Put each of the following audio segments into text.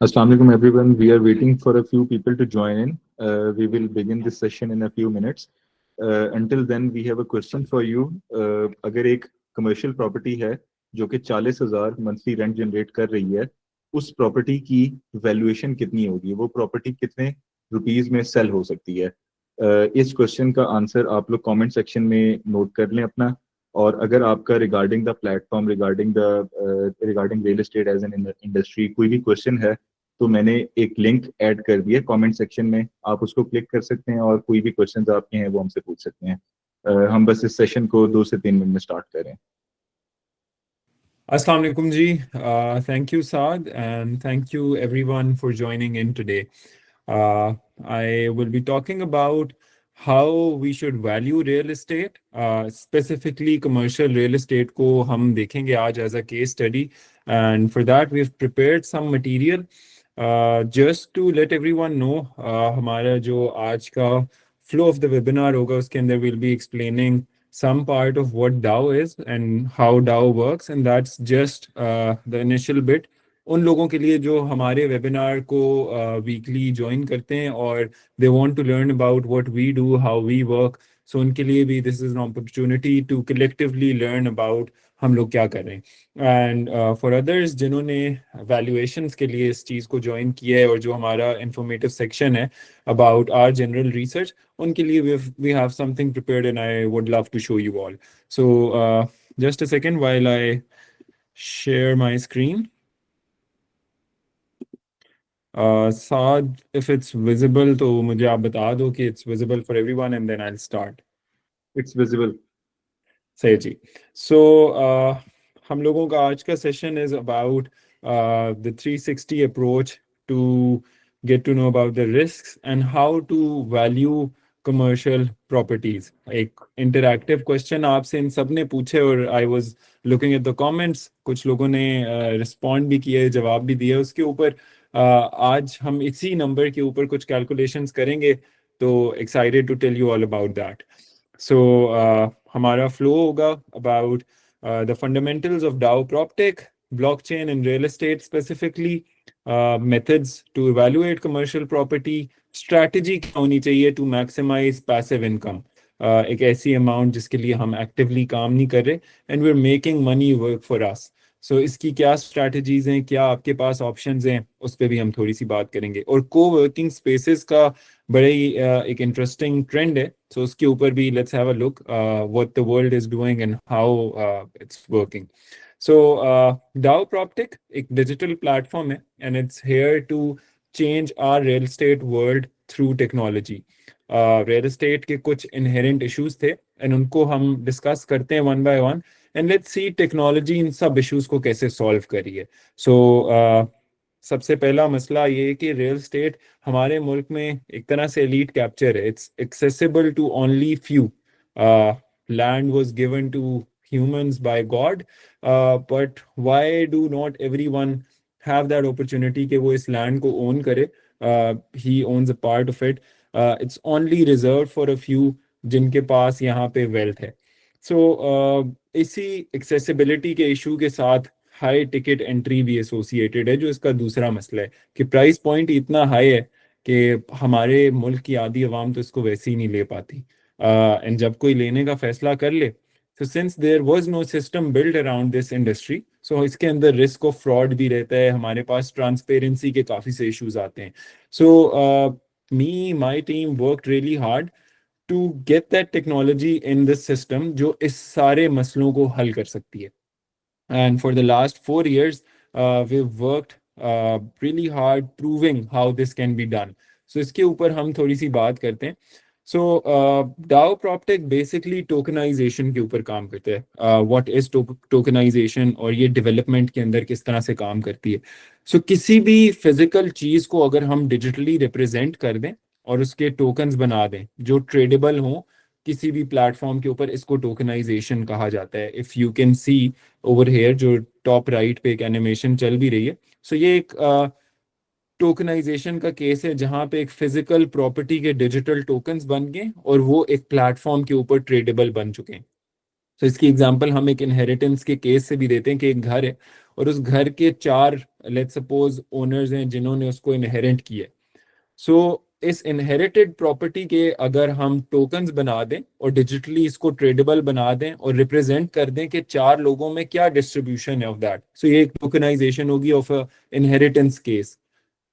Assalamu alaikum everyone. We are waiting for a few people to join in. We will begin this session in a few minutes. Until then, we have a question for you. अगर एक commercial property है जो कि 40,000 monthly rent generate कर रही है, उस property की valuation कितनी होगी? वो property कितने rupees में sell हो सकती है? इस question का answer आप लोग comment section में note कर लें अपना. और अगर आपका regarding the platform, regarding real estate as an industry कोई भी question है, तो मैंने एक लिंक ऐड कर दिया कमेंट सेक्शन में, आप उसको क्लिक कर सकते हैं और कोई भी क्वेश्चंस आपके हैं वो हमसे पूछ सकते हैं. हम बस इस सेशन को 2 से 3 मिनट में स्टार्ट करें. Assalamu alaikum ji. Thank you, Saad, and thank you everyone for joining in today. I will be talking about how we should value real estate, specifically commercial real estate को हम देखेंगे आज as a case study, and for that we've prepared some material. Just to let everyone know, हमारा जो आज का flow of the webinar होगा उसके अंदर we'll be explaining some part of what DAO is and how DAO works, and that's just the initial bit. उन लोगों के लिए जो हमारे वेबिनार को वीकली ज्वाइन करते हैं और they want to learn about what we do, how we work, so उनके लिए भी this is an opportunity to collectively learn about हम लोग क्या कर रहे हैं. एंड फॉर अदर्स जिन्होंने वैल्यूएशंस के लिए इस चीज़ को ज्वाइन किया है और जो हमारा इंफॉर्मेटिव सेक्शन है अबाउट आवर जनरल रिसर्च, उनके लिए we have something prepared and I would love to show you all. So just a second while I share my screen. Saad, if it's visible तो मुझे आप बता दो कि it's visible for everyone and then I'll start. It's visible. सही जी. So हम लोगों का आज का session is about the 360 approach to get to know about the risks and how to value commercial properties. एक interactive question आपसे इन सब ने पूछे और I was looking at the comments, कुछ लोगों ने respond भी किए, जवाब भी दिए उसके ऊपर. आज हम इसी नंबर के ऊपर कुछ calculations करेंगे, तो excited to tell you all about that. So हमारा flow होगा about the fundamentals of DAO PropTech, blockchain and real estate specifically, methods to evaluate commercial property, strategy क्या होनी चाहिए to maximize passive income, एक ऐसी amount जिसके लिए हम actively काम नहीं कर रहे and we're making money work for us. So इसकी क्या strategies हैं, क्या आपके पास options हैं, उस पर भी हम थोड़ी सी बात करेंगे. और co-working spaces का बड़े ही एक इंटरेस्टिंग ट्रेंड है, सो उसके ऊपर भी let's have a look what the world is doing and how it's working. So DAO PropTech एक डिजिटल प्लेटफॉर्म है and it's here to change our real estate world through technology. Real estate के कुछ inherent issues थे and उनको हम discuss करते हैं one by one and let's see technology in सब इश्यूज को कैसे सॉल्व करी है. सो सबसे पहला मसला ये है कि रियल एस्टेट हमारे मुल्क में एक तरह से एलीट कैप्चर है. It's accessible to only few. Land was given to humans by God, but why do not everyone have that opportunity कि वो इस लैंड को ओन करे? He owns a part of it. It's only reserved for a few जिनके पास यहाँ पे wealth है. सो इसी एक्सेसिबिलिटी के इशू के साथ हाई टिकट एंट्री भी एसोसिएटेड है, जो इसका दूसरा मसला है कि प्राइस पॉइंट इतना हाई है कि हमारे मुल्क की आधी आवाम तो इसको वैसे ही नहीं ले पाती. एंड जब कोई लेने का फैसला कर ले, तो since there was no system build around this industry, so इसके अंदर रिस्क ऑफ फ्रॉड भी रहता है, हमारे पास ट्रांसपेरेंसी के काफ़ी से इश्यूज आते हैं. So me my team worked really hard to get that technology in this system जो इस सारे मसलों को हल कर सकती है. And for the last 4 years, we've worked really hard proving how this can be done. So इसके ऊपर हम थोड़ी सी बात करते हैं. So DAO PropTech basically tokenization के ऊपर काम करते हैं. What is tokenization और ये development के अंदर किस तरह से काम करती है. So किसी भी physical चीज़ को अगर हम digitally represent कर दें और उसके टोकन्स बना दें जो ट्रेडेबल हों किसी भी प्लेटफॉर्म के ऊपर, इसको टोकनाइजेशन कहा जाता है. If you can C over here जो टॉप राइट पे एक एनिमेशन चल भी रही है, सो ये एक टोकनाइजेशन का केस है जहां पे एक फिजिकल प्रॉपर्टी के डिजिटल टोकन्स बन गए और वो एक प्लेटफॉर्म के ऊपर ट्रेडेबल बन चुके हैं. तो इसकी एग्जांपल हम एक इनहेरिटेंस के केस से भी देते हैं कि एक घर है और उस घर के चार लेट्स सपोज ओनर्स हैं जिन्होंने उसको इनहेरिट किया। सो इस इनहेरिटेड प्रॉपर्टी के अगर हम टोकन्स बना दें और डिजिटली इसको ट्रेडेबल बना दें और रिप्रेजेंट कर दें कि चार लोगों में क्या डिस्ट्रीब्यूशन है ऑफ दैट, सो ये एक टोकनाइजेशन होगी ऑफ इनहेरिटेंस केस।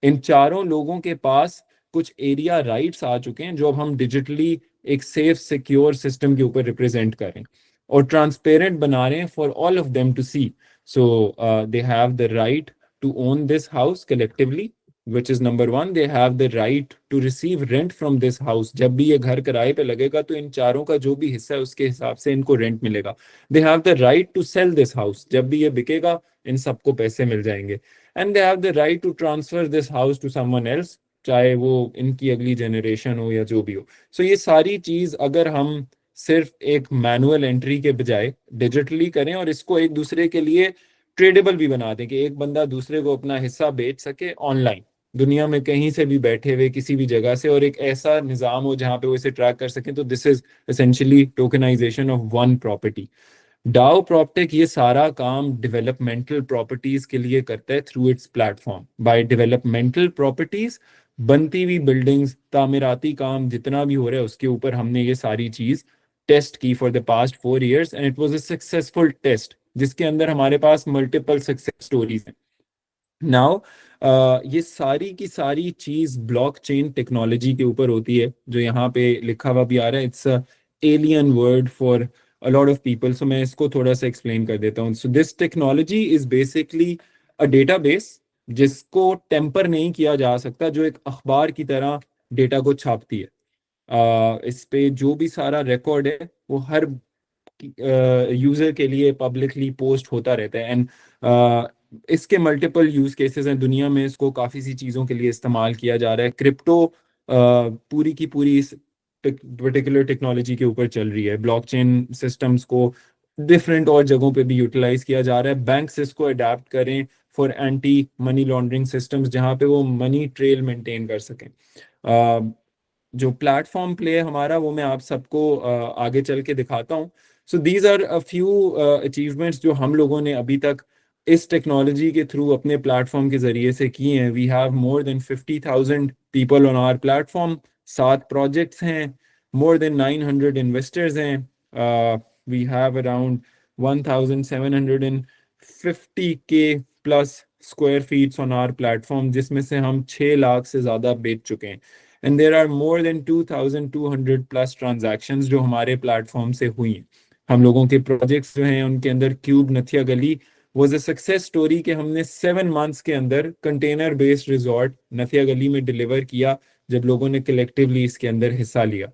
इन चारों लोगों के पास कुछ एरिया राइट्स आ चुके हैं जो अब हम डिजिटली एक सेफ सिक्योर सिस्टम के ऊपर रिप्रेजेंट करें और ट्रांसपेरेंट बना रहे हैं for all of them to see. So they have the right to own this house collectively, which is number one. They have the right to receive rent from this house. जब भी ये घर किराए पे लगेगा तो इन चारों का जो भी हिस्सा है उसके हिसाब से इनको रेंट मिलेगा। They have the right to sell this house. जब भी ये बिकेगा इन सबको पैसे मिल जाएंगे। And they have the right to transfer this house to someone else, चाहे वो इनकी अगली जनरेशन हो या जो भी हो। सो ये सारी चीज अगर हम सिर्फ एक मैनुअल एंट्री के बजाय डिजिटली करें और इसको एक दूसरे के लिए ट्रेडेबल भी बना दें कि एक बंदा दूसरे को अपना हिस्सा बेच सके ऑनलाइन, दुनिया में कहीं से भी बैठे हुए किसी भी जगह से, और एक ऐसा निज़ाम हो जहां पे वो इसे ट्रैक कर सकें, तो this is essentially tokenization of one property. DAO PropTech ये सारा काम डेवलपमेंटल प्रॉपर्टीज के लिए करता है through its platform. By developmental properties बनती हुई बिल्डिंग्स, तामीराती काम जितना भी हो रहा है उसके ऊपर हमने ये सारी चीज टेस्ट की for the past 4 years and it was a successful test जिसके अंदर हमारे पास मल्टीपल सक्सेस स्टोरीज हैं। नाउ ये सारी की सारी चीज ब्लॉकचेन टेक्नोलॉजी के ऊपर होती है जो यहाँ पे लिखा हुआ भी आ रहा है। It's a alien word for a lot of people, so मैं इसको थोड़ा सा एक्सप्लेन कर देता हूँ। So this technology is basically a database जिसको टेम्पर नहीं किया जा सकता, जो एक अखबार की तरह डेटा को छापती है। इस पे जो भी सारा रिकॉर्ड है वो हर यूजर के लिए पब्लिकली पोस्ट होता रहता है। एंड इसके मल्टीपल यूज केसेस हैं दुनिया में, इसको काफ़ी सी चीज़ों के लिए इस्तेमाल किया जा रहा है। क्रिप्टो पूरी की पूरी इस पर्टिकुलर टेक्नोलॉजी के ऊपर चल रही है। ब्लॉकचेन सिस्टम्स को डिफरेंट और जगहों पे भी यूटिलाइज किया जा रहा है। बैंक्स इसको अडेप्ट करें for anti money laundering systems जहाँ पे वो मनी ट्रेल मेंटेन कर सकें। जो प्लेटफॉर्म प्ले है हमारा वो मैं आप सबको आगे चल के दिखाता हूँ। So these are a few achievements जो हम लोगों ने अभी तक इस टेक्नोलॉजी के थ्रू अपने प्लेटफॉर्म के जरिए से किए हैं। We have more than 50,000 people on our platform, 7 projects हैं, मोर देन 900 इन्वेस्टर्स हैं, we have around 1,750 K plus square feets on our platform, जिसमें से हम 6 लाख से ज़्यादा बेच चुके हैं। And there are more than 2,200 plus transactions जो हमारे प्लेटफॉर्म से हुई हैं। हम लोगों के प्रोजेक्ट्स जो हैं उनके अंदर क्यूब नथिया गली वॉज अ सक्सेस स्टोरी कि हमने 7 मंथ्स के अंदर कंटेनर बेस्ड रिजॉर्ट नथिया गली में डिलीवर किया जब लोगों ने कलेक्टिवली इसके अंदर हिस्सा लिया।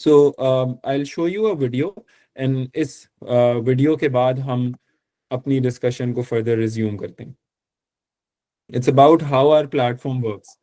So I will show you a video and इस वीडियो के बाद हम अपनी डिस्कशन को फर्दर रिज्यूम करते हैं। It's about how our platform works.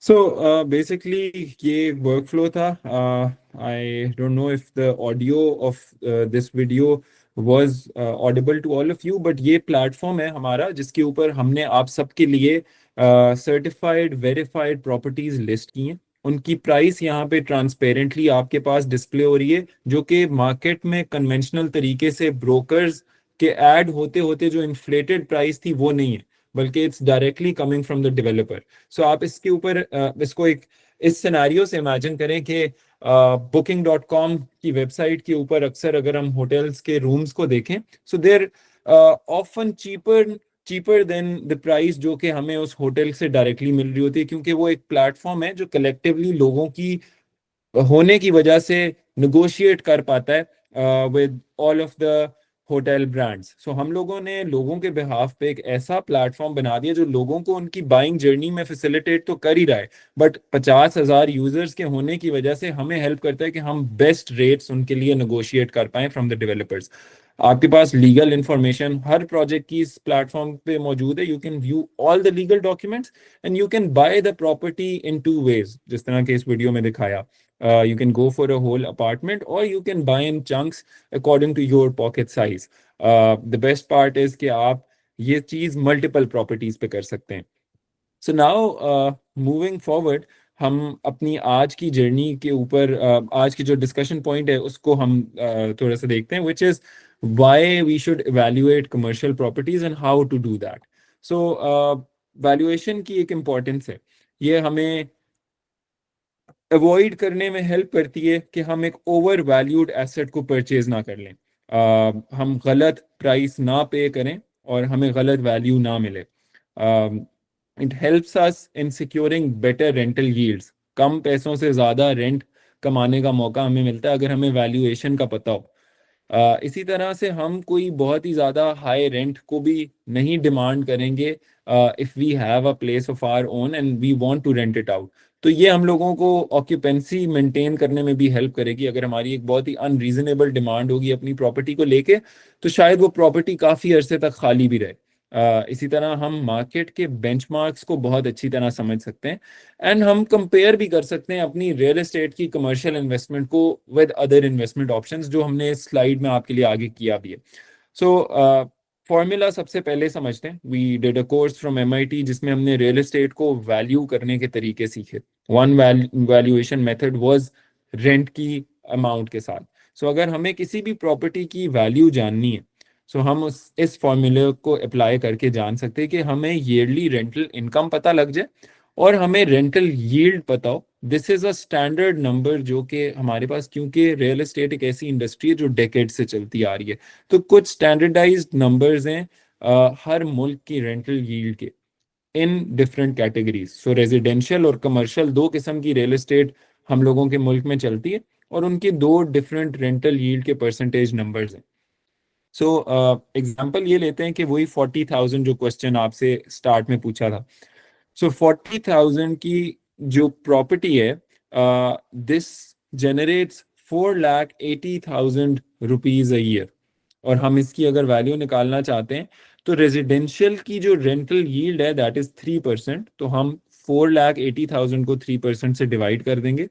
So basically, ये workflow था. I don't know if the audio of this video was audible to all of you, but ये platform है हमारा जिसके ऊपर हमने आप सबके लिए certified, verified properties list की हैं. उनकी प्राइस यहाँ पे ट्रांसपेरेंटली आपके पास डिस्प्ले हो रही है, जो कि मार्केट में कन्वेंशनल तरीके से ब्रोकर्स के ऐड होते होते जो इन्फ्लेटेड प्राइस थी वो नहीं है, बल्कि it's directly coming from the developer. So आप इसके ऊपर इसको एक इस सिनेरियो से इमेजिन करें कि booking.com की वेबसाइट के ऊपर अक्सर अगर हम होटल्स के रूम्स को देखें, so they're often cheaper than the price जो कि हमें उस होटल से डायरेक्टली मिल रही होती है, क्योंकि वो एक प्लेटफॉर्म है जो कलेक्टिवली लोगों की होने की वजह से निगोशिएट कर पाता है with all of the hotel brands. So हम लोगों ने लोगों के बिहाफ पे एक ऐसा प्लेटफॉर्म बना दिया जो लोगों को उनकी बाइंग जर्नी में फैसिलिटेट तो कर ही रहा है, बट 50,000 यूजर्स के होने की वजह से हमें हेल्प करता है कि हम बेस्ट रेट्स उनके लिए नेगोशिएट कर पाएं फ्रॉम द डेवलपर्स. आपके पास लीगल इंफॉर्मेशन हर प्रोजेक्ट की इस प्लेटफॉर्म पे मौजूद है. You can view all the legal documents and you can by the property in 2 ways, जिस तरह के इस वीडियो में दिखाया. You can go for a whole apartment or you can buy in chunks according to your pocket size. The best part is कि आप ये चीज़ multiple properties पे कर सकते हैं. So now moving forward, हम अपनी आज की जर्नी के ऊपर आज की जो डिस्कशन पॉइंट है उसको हम थोड़ा सा देखते हैं, which is why we should evaluate commercial properties and how to do that. So valuation की एक इम्पोर्टेंस है. ये हमें अवॉइड करने में हेल्प करती है कि हम एक ओवर वैल्यूड एसेट को परचेज ना कर लें, हम गलत प्राइस ना पे करें और हमें गलत वैल्यू ना मिले. It helps us in securing better rental yields. कम पैसों से ज़्यादा रेंट कमाने का मौका हमें मिलता है अगर हमें वैल्यूएशन का पता हो. इसी तरह से हम कोई बहुत ही ज़्यादा हाई रेंट को भी नहीं डिमांड करेंगे if we have a place of our own and we want to rent it out. तो ये हम लोगों को ऑक्यूपेंसी मेंटेन करने में भी हेल्प करेगी. अगर हमारी एक बहुत ही अनरीजनेबल डिमांड होगी अपनी प्रॉपर्टी को लेके, तो शायद वो प्रॉपर्टी काफ़ी अरसे तक खाली भी रहे. इसी तरह हम मार्केट के बेंचमार्क्स को बहुत अच्छी तरह समझ सकते हैं एंड हम कंपेयर भी कर सकते हैं अपनी रियल एस्टेट की कमर्शियल इन्वेस्टमेंट को विद अदर इन्वेस्टमेंट ऑप्शंस, जो हमने इस स्लाइड में आपके लिए आगे किया भी है. सो फॉर्मूला सबसे पहले समझते हैं. We did a course from MIT जिसमें हमने रियल एस्टेट को वैल्यू करने के तरीके सीखे. One valuation method was rent की अमाउंट के साथ. सो अगर हमें किसी भी प्रॉपर्टी की वैल्यू जाननी है, सो हम इस फॉर्मूले को अप्लाई करके जान सकते हैं कि हमें ईयरली रेंटल इनकम पता लग जाए और हमें रेंटल यील्ड पता हो. This is a standard number जो कि हमारे पास, क्योंकि रियल एस्टेट एक ऐसी इंडस्ट्री है जो डेकेड से चलती आ रही है, तो कुछ स्टैंडर्डाइज्ड नंबर्स हैं हर मुल्क की रेंटल यील्ड के in different categories. So residential और कमर्शियल दो किस्म की रियल एस्टेट हम लोगों के मुल्क में चलती है और उनके दो डिफरेंट रेंटल यील्ड के परसेंटेज नंबर्स हैं. सो एग्जाम्पल ये लेते हैं कि वही 40,000 जो क्वेश्चन आपसे स्टार्ट में पूछा था. सो 40,000 की जो प्रॉपर्टी है, this generates 4,80,000 rupees a year. और हम इसकी अगर वैल्यू निकालना चाहते हैं तो रेजिडेंशियल की जो रेंटल यील्ड है दैट इज 3%. तो हम 4,80,000 को 3% से डिवाइड कर देंगे.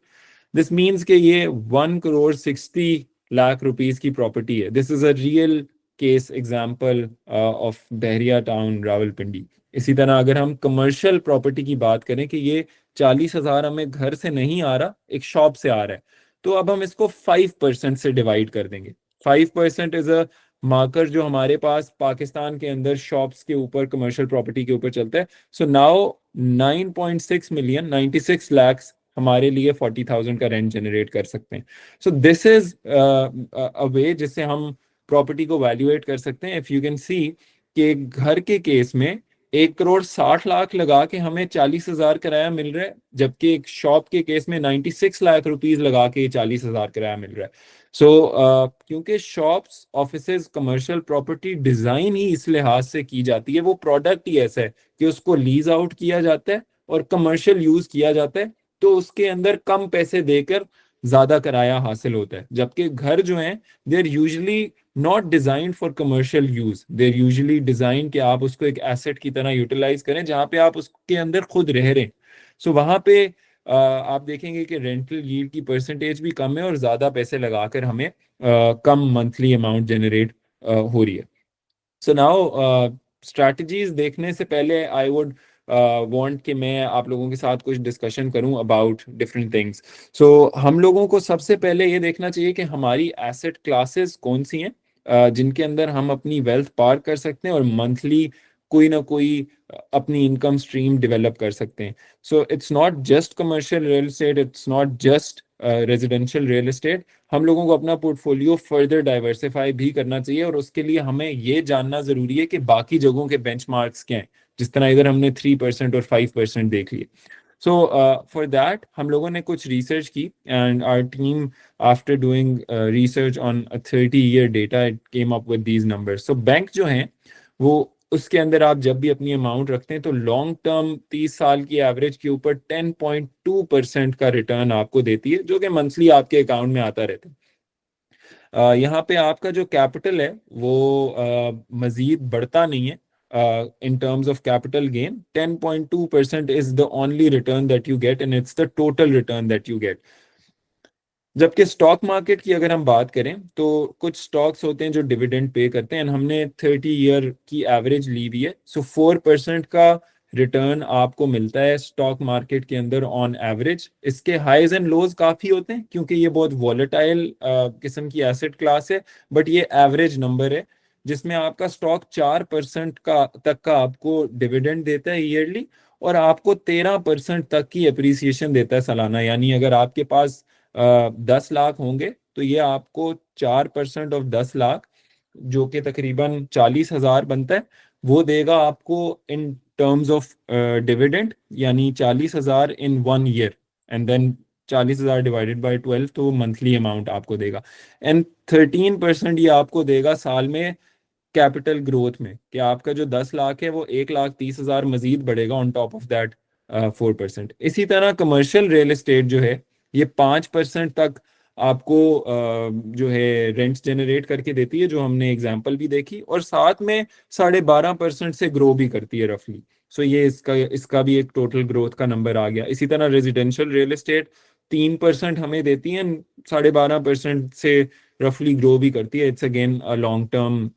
दिस मीन्स कि ये 1,60,00,000 रुपीज की प्रॉपर्टी है. This is a real case example of Bahria town Rawalpindi. इसी तरह अगर हम कमर्शियल प्रॉपर्टी की बात करें कि ये 40,000 हमें घर से नहीं आ रहा, एक शॉप से आ रहा है, तो अब हम इसको 5% से डिवाइड कर देंगे. 5% इज अ मार्कर जो हमारे पास पाकिस्तान के अंदर शॉप्स के ऊपर कमर्शियल प्रॉपर्टी के ऊपर चलता है. सो नाउ 9.6 मिलियन 96 lakhs हमारे लिए 40,000 का रेंट जनरेट कर सकते हैं. सो दिस इज अ वे जिससे हम प्रॉपर्टी को वैल्यूएट कर सकते हैं. इफ यू कैन सी कि घर के केस में 1,60,00,000 लगा के हमें 40,000 किराया मिल रहा है, जबकि एक शॉप के केस में 96 लाख रुपीज लगा के 40,000 किराया मिल रहा है. सो क्योंकि shops, offices, commercial property design ही इस लिहाज से की जाती है, वो प्रोडक्ट ही ऐसा है कि उसको लीज आउट किया जाता है और कमर्शियल यूज किया जाता है, तो उसके अंदर कम पैसे देकर ज़्यादा किराया हासिल होता है, जबकि घर जो हैं they are usually not designed for commercial use, they are usually design कि आप उसको एक एसेट की तरह यूटिलाइज करें जहाँ पे आप उसके अंदर खुद रह रहे हैं। सो वहाँ पे आप देखेंगे कि रेंटल यील्ड की परसेंटेज भी कम है और ज़्यादा पैसे लगाकर हमें कम मंथली अमाउंट जनरेट हो रही है। सो नाउ स्ट्रैटेजीज देखने से पहले आई वुड वांट कि मैं आप लोगों के साथ कुछ डिस्कशन करूं अबाउट डिफरेंट थिंग्स। सो हम लोगों को सबसे पहले ये देखना चाहिए कि हमारी एसेट क्लासेस कौन सी हैं जिनके अंदर हम अपनी वेल्थ पार कर सकते हैं और मंथली कोई ना कोई अपनी इनकम स्ट्रीम डेवलप कर सकते हैं। So it's not just commercial real estate, it's not just residential real estate. हम लोगों को अपना पोर्टफोलियो फर्दर डाइवर्सिफाई भी करना चाहिए और उसके लिए हमें ये जानना जरूरी है कि बाकी जगहों के बेंचमार्क्स क्या हैं, जिस तरह इधर हमने 3% और 5% देख लिए। सो फॉर दैट हम लोगों ने कुछ रिसर्च की and our team after doing research on 30 year data it came up with these numbers. So bank जो हैं वो उसके अंदर आप जब भी अपनी अमाउंट रखते हैं तो लॉन्ग टर्म 30 साल की एवरेज के ऊपर 10.2% का रिटर्न आपको देती है, जो कि मंथली आपके अकाउंट में आता रहता है। यहाँ पे आपका जो कैपिटल है वो मजीद बढ़ता नहीं है। In terms of capital gain 10.2% is the only return that you get and it's the total return that you get. जबकि स्टॉक मार्केट की अगर हम बात करें तो कुछ स्टॉक्स होते हैं जो डिविडेंड पे करते हैं, हमने 30 ईयर की एवरेज ली हुई है। सो 4% का रिटर्न आपको मिलता है स्टॉक मार्केट के अंदर ऑन एवरेज। इसके हाईज एंड लोज काफ़ी होते हैं क्योंकि ये बहुत वॉलेटाइल किस्म की एसेट क्लास है, बट ये एवरेज नंबर है जिसमें आपका स्टॉक 4% का तक का आपको डिविडेंड देता है ईयरली और आपको 13% तक की अप्रिसिएशन देता है सालाना। यानी अगर आपके पास 10 लाख होंगे तो ये आपको 4% ऑफ 10 लाख, जो कि तकरीबन 40,000 बनता है, वो देगा आपको इन टर्म्स ऑफ डिविडेंड, यानी 40,000 in 1 year and then 40,000 divided by 12 तो मंथली अमाउंट आपको देगा। एंड 13% ये आपको देगा साल में कैपिटल ग्रोथ में, कि आपका जो 10 लाख है वो 1,30,000 मजीद बढ़ेगा ऑन टॉप ऑफ दैट 4%। इसी तरह कमर्शियल रियल एस्टेट जो है ये 5% तक आपको जो है रेंट्स जनरेट करके देती है, जो हमने एग्जांपल भी देखी, और साथ में 12.5% से ग्रो भी करती है रफली। सो ये इसका इसका भी एक टोटल ग्रोथ का नंबर आ गया। इसी तरह रेजिडेंशियल रियल एस्टेट 3% हमें देती है, 12.5% से रफली ग्रो भी करती है। It's again a long term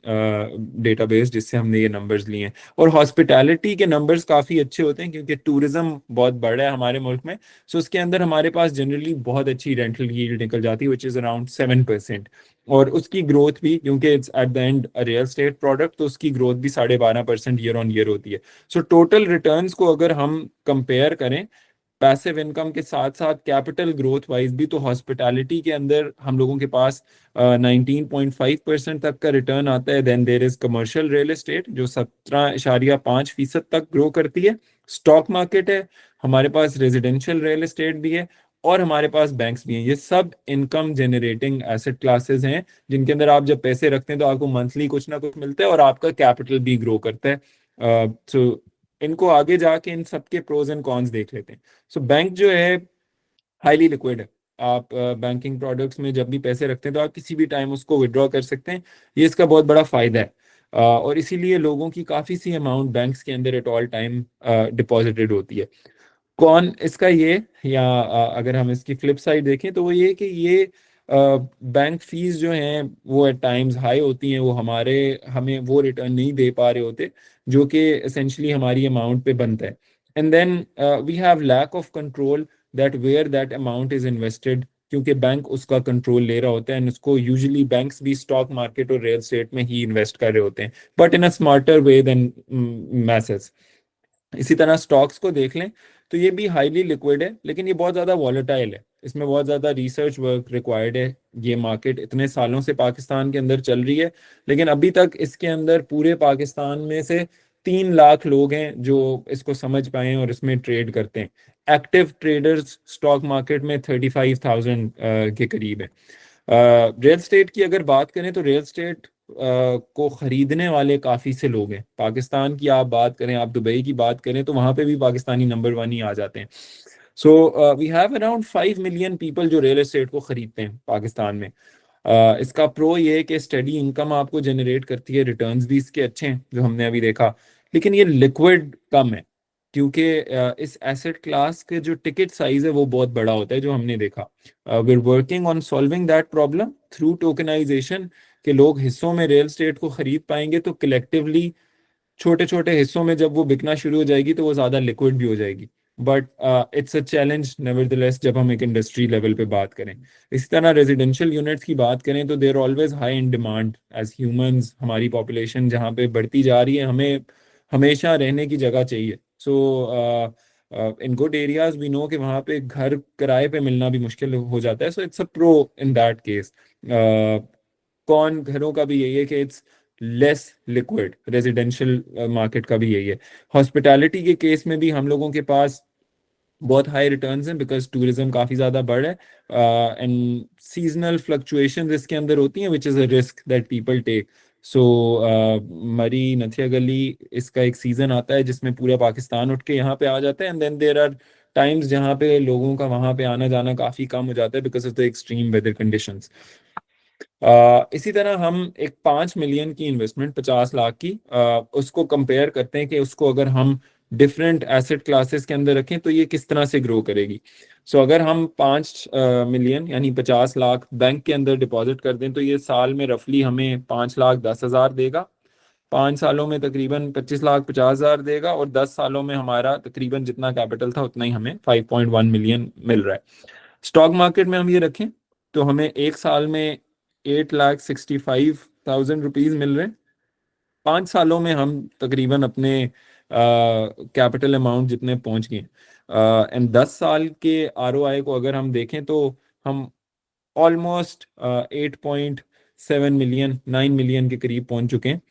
database जिससे हमने ये नंबर्स लिए हैं। और हॉस्पिटैलिटी के नंबर्स काफ़ी अच्छे होते हैं क्योंकि टूरिज्म बहुत बड़ा है हमारे मुल्क में। सो उसके अंदर हमारे पास जनरली बहुत अच्छी रेंटल यील्ड निकल जाती है, विच इज़ अराउंड 7%। और उसकी ग्रोथ भी, क्योंकि it's at the end real estate product, तो उसकी ग्रोथ भी 12.5% ईयर ऑन ईयर होती है। सो टोटल रिटर्न्स को अगर हम कंपेयर करें पैसिव इनकम के साथ साथ कैपिटल ग्रोथ वाइज भी, तो हॉस्पिटैलिटी के अंदर हम लोगों के पास 19.5% तक का रिटर्न आता है। Then there is commercial real estate जो 17.5% तक ग्रो करती है। स्टॉक मार्केट है, हमारे पास रेजिडेंशियल रियल एस्टेट भी है, और हमारे पास बैंक्स भी हैं। ये सब इनकम जनरेटिंग एसेट क्लासेस हैं जिनके अंदर आप जब पैसे रखते हैं तो आपको मंथली कुछ ना कुछ मिलता है और आपका कैपिटल भी ग्रो करता है। सो इनको आगे जाके इन सबके प्रोज एंड कॉन्स देख लेते हैं। सो बैंक जो है हाईली लिक्विड है। आप बैंकिंग प्रोडक्ट्स में जब भी पैसे रखते हैं तो आप किसी भी टाइम उसको विड्रॉ कर सकते हैं। ये इसका बहुत बड़ा फायदा है। और इसीलिए लोगों की काफ़ी सी अमाउंट बैंक्स के अंदर एट ऑल टाइम डिपॉजिटेड होती है। कौन इसका ये, या अगर हम इसकी फ्लिप साइड देखें तो वो ये कि ये बैंक फीस जो हैं वो एट टाइम्स हाई होती हैं, वो हमें वो रिटर्न नहीं दे पा रहे होते जो कि एसेंशली हमारी अमाउंट पे बनता है। And then we have lack of control that where that amount is invested, क्योंकि बैंक उसका कंट्रोल ले रहा होता है एंड उसको यूजुअली बैंक्स भी स्टॉक मार्केट और रियल एस्टेट में ही इन्वेस्ट कर रहे होते हैं, but in a smarter way than message. इसी तरह स्टॉक्स को देख लें तो ये भी हाईली लिक्विड है, लेकिन ये बहुत ज़्यादा वॉलेटाइल है, इसमें बहुत ज़्यादा रिसर्च वर्क रिक्वायर्ड है। ये मार्केट इतने सालों से पाकिस्तान के अंदर चल रही है, लेकिन अभी तक इसके अंदर पूरे पाकिस्तान में से 3 लाख लोग हैं जो इसको समझ पाए हैं और इसमें ट्रेड करते हैं। एक्टिव ट्रेडर्स स्टॉक मार्केट में 35,000 के करीब है। रियल स्टेट की अगर बात करें तो रियल स्टेट को खरीदने वाले काफ़ी से लोग हैं। पाकिस्तान की आप बात करें, आप दुबई की बात करें तो वहाँ पे भी पाकिस्तानी नंबर 1 ही आ जाते हैं। So we have around 5 million people जो रियल एस्टेट को खरीदते हैं पाकिस्तान में। इसका प्रो ये है कि स्टडी इनकम आपको जनरेट करती है, रिटर्न्स भी इसके अच्छे हैं जो हमने अभी देखा, लेकिन ये लिक्विड कम है क्योंकि इस एसेट क्लास के जो टिकट साइज है वो बहुत बड़ा होता है जो हमने देखा। We are working on solving that problem through tokenization, कि लोग हिस्सों में रियल एस्टेट को खरीद पाएंगे तो कलेक्टिवली छोटे छोटे हिस्सों में जब वो बिकना शुरू हो जाएगी तो वो ज़्यादा लिक्विड भी हो जाएगी। But it's a challenge nevertheless जब हम एक इंडस्ट्री लेवल पे बात करें। इसी तरह रेजिडेंशियल यूनिट्स की बात करें तो there always high in demand as humans, हमारी पॉपुलेशन जहाँ पे बढ़ती जा रही है, हमें हमेशा रहने की जगह चाहिए। So in good areas we know कि वहाँ पे घर किराए पे मिलना भी मुश्किल हो जाता है, सो it's a pro in that case. कौन घरों का भी यही है कि it's less liquid, residential market का भी यही है। हॉस्पिटैलिटी के केस में भी हम लोगों के पास बहुत हाई रिटर्न्स हैं बिकॉज टूरिज्म काफ़ी ज़्यादा बढ़ है एंड सीजनल फ्लक्चुएशंस इसके अंदर होती हैं which is a risk that people take. So Murree Nathia गली इसका एक सीज़न आता है जिसमें पूरा पाकिस्तान उठ के यहाँ पे आ जाता है, and then there are times जहाँ पे लोगों का वहाँ पे आना जाना काफ़ी कम हो जाता है because of the extreme weather conditions. इसी तरह हम एक 5 मिलियन की इन्वेस्टमेंट 50 लाख की उसको कंपेयर करते हैं कि उसको अगर हम डिफरेंट एसेट क्लासेस के अंदर रखें तो ये किस तरह से ग्रो करेगी। सो अगर हम 5 मिलियन यानी 50 लाख बैंक के अंदर डिपॉजिट कर दें तो ये साल में रफली हमें 5,10,000 देगा, 5 सालों में तकरीबन 25,50,000 देगा, और 10 सालों में हमारा तकरीबन जितना कैपिटल था उतना ही हमें 5.1 मिलियन मिल रहा है। स्टॉक मार्केट में हम ये रखें तो हमें एक साल में 8,65,000 रुपीज मिल रहे हैं, 5 सालों में हम तकरीबन अपने कैपिटल अमाउंट जितने पहुंच गए। एंड 10 साल के आरओआई को अगर हम देखें तो हम ऑलमोस्ट 8.7 मिलियन 9 मिलियन के करीब पहुंच चुके हैं